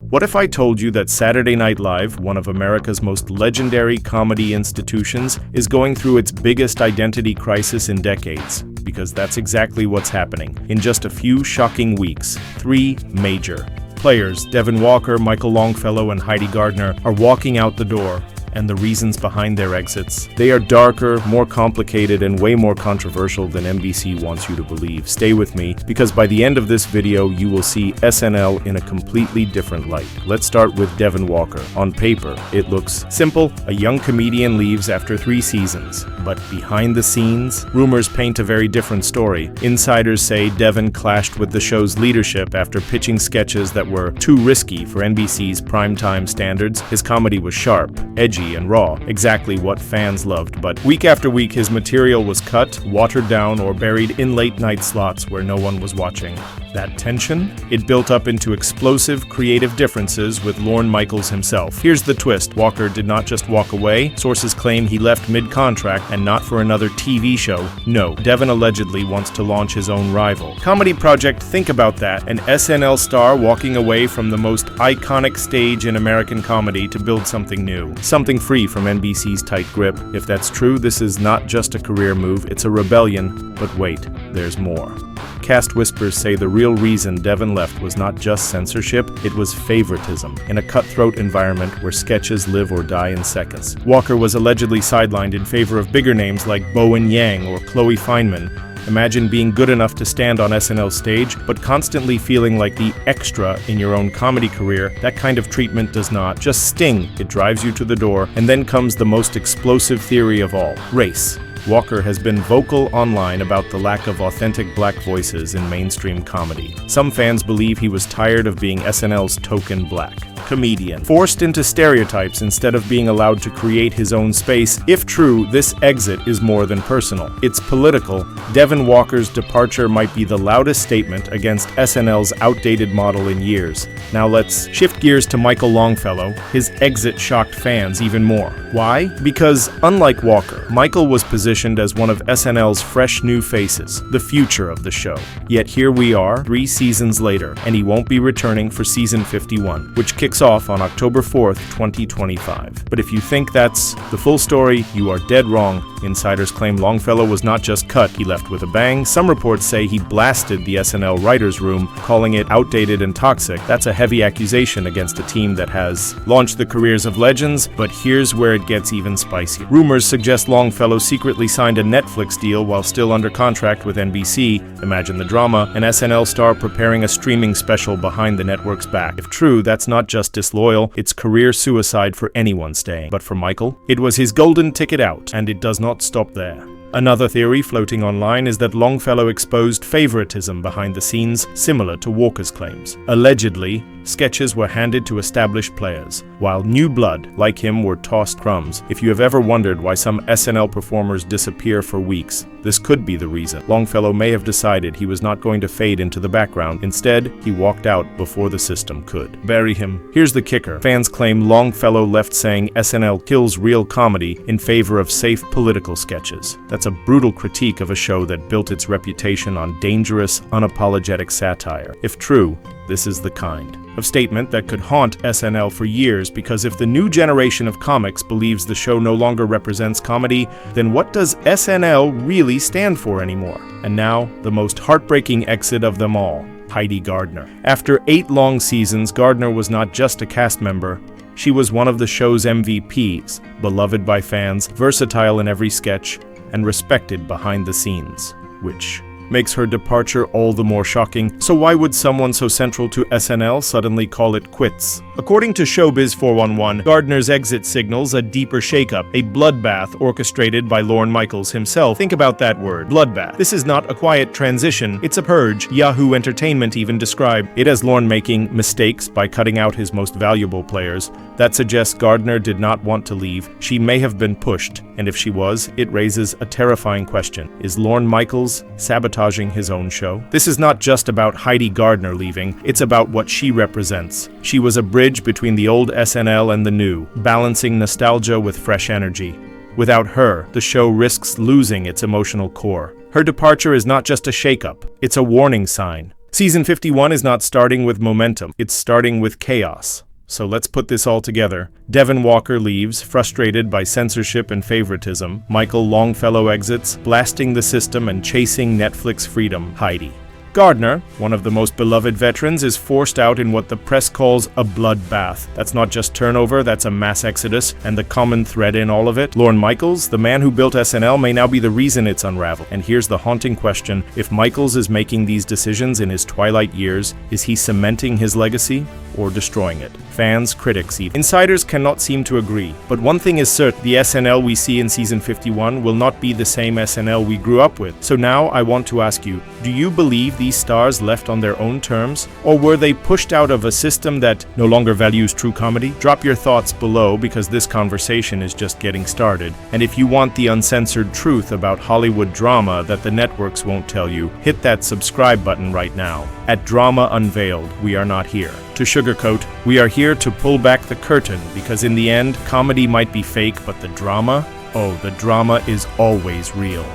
What if I told you that Saturday Night Live, one of America's most legendary comedy institutions, is going through its biggest identity crisis in decades? Because that's exactly what's happening. In just a few shocking weeks, 3 major players, Devon Walker, Michael Longfellow, and Heidi Gardner, are walking out the door. And the reasons behind their exits. They are darker, more complicated, and way more controversial than NBC wants you to believe. Stay with me, because by the end of this video, you will see SNL in a completely different light. Let's start with Devon Walker. On paper, it looks simple. A young comedian leaves after 3 seasons. But behind the scenes, rumors paint a very different story. Insiders say Devon clashed with the show's leadership after pitching sketches that were too risky for NBC's primetime standards. His comedy was sharp, edgy, and raw, exactly what fans loved, but week after week his material was cut, watered down, or buried in late-night slots where no one was watching. That tension? It built up into explosive, creative differences with Lorne Michaels himself. Here's the twist. Walker did not just walk away. Sources claim he left mid-contract and not for another TV show. No, Devon allegedly wants to launch his own rival comedy project. Think about that. An SNL star walking away from the most iconic stage in American comedy to build something new. Something free from NBC's tight grip. If that's true, this is not just a career move, it's a rebellion. But wait, there's more. Cast whispers say the real reason Devon left was not just censorship, it was favoritism, in a cutthroat environment where sketches live or die in seconds. Walker was allegedly sidelined in favor of bigger names like Bowen Yang or Chloe Fineman. Imagine being good enough to stand on SNL's stage, but constantly feeling like the extra in your own comedy career. That kind of treatment does not just sting, it drives you to the door. And then comes the most explosive theory of all: race. Walker has been vocal online about the lack of authentic black voices in mainstream comedy. Some fans believe he was tired of being SNL's token black comedian, forced into stereotypes instead of being allowed to create his own space. If true, this exit is more than personal. It's political. Devon Walker's departure might be the loudest statement against SNL's outdated model in years. Now let's shift gears to Michael Longfellow. His exit shocked fans even more. Why? Because unlike Walker, Michael was positioned as one of SNL's fresh new faces, the future of the show. Yet here we are, 3 seasons later, and he won't be returning for season 51, which kicks off on October 4th, 2025. But if you think that's the full story, you are dead wrong. Insiders claim Longfellow was not just cut, he left with a bang. Some reports say he blasted the SNL writers' room, calling it outdated and toxic. That's a heavy accusation against a team that has launched the careers of legends, but here's where it gets even spicier. Rumors suggest Longfellow secretly signed a Netflix deal while still under contract with NBC. Imagine the drama, an SNL star preparing a streaming special behind the network's back. If true, that's not just disloyal, it's career suicide for anyone staying. But for Michael, it was his golden ticket out, and it does not stop there. Another theory floating online is that Longfellow exposed favoritism behind the scenes, similar to Walker's claims. Allegedly, sketches were handed to established players, while new blood, like him, were tossed crumbs. If you have ever wondered why some SNL performers disappear for weeks, this could be the reason. Longfellow may have decided he was not going to fade into the background. Instead, he walked out before the system could bury him. Here's the kicker. Fans claim Longfellow left saying SNL kills real comedy in favor of safe political sketches. That's a brutal critique of a show that built its reputation on dangerous, unapologetic satire. If true, this is the kind of statement that could haunt SNL for years, because if the new generation of comics believes the show no longer represents comedy, then what does SNL really stand for anymore? And now, the most heartbreaking exit of them all, Heidi Gardner. After 8 long seasons, Gardner was not just a cast member. She was one of the show's MVPs, beloved by fans, versatile in every sketch, and respected behind the scenes, which makes her departure all the more shocking. So why would someone so central to SNL suddenly call it quits? According to Showbiz 411, Gardner's exit signals a deeper shakeup, a bloodbath orchestrated by Lorne Michaels himself. Think about that word, bloodbath. This is not a quiet transition, it's a purge. Yahoo Entertainment even described it as Lorne making mistakes by cutting out his most valuable players. That suggests Gardner did not want to leave. She may have been pushed, and if she was, it raises a terrifying question. Is Lorne Michaels sabotaging his own show? This is not just about Heidi Gardner leaving, it's about what she represents. She was a bridge between the old SNL and the new, balancing nostalgia with fresh energy. Without her, the show risks losing its emotional core. Her departure is not just a shakeup, it's a warning sign. Season 51 is not starting with momentum, it's starting with chaos. So let's put this all together. Devon Walker leaves, frustrated by censorship and favoritism. Michael Longfellow exits, blasting the system and chasing Netflix freedom. Heidi. Gardner, one of the most beloved veterans, is forced out in what the press calls a bloodbath. That's not just turnover, that's a mass exodus, and the common thread in all of it. Lorne Michaels, the man who built SNL, may now be the reason it's unraveled. And here's the haunting question: if Michaels is making these decisions in his twilight years, is he cementing his legacy or destroying it? Fans, critics, even insiders cannot seem to agree. But one thing is certain: the SNL we see in season 51 will not be the same SNL we grew up with. So now I want to ask you, do you believe these stars left on their own terms? Or were they pushed out of a system that no longer values true comedy? Drop your thoughts below, because this conversation is just getting started. And if you want the uncensored truth about Hollywood drama that the networks won't tell you, hit that subscribe button right now. At Drama Unveiled, we are not here to sugarcoat. We are here to pull back the curtain, because in the end, comedy might be fake, but the drama is always real.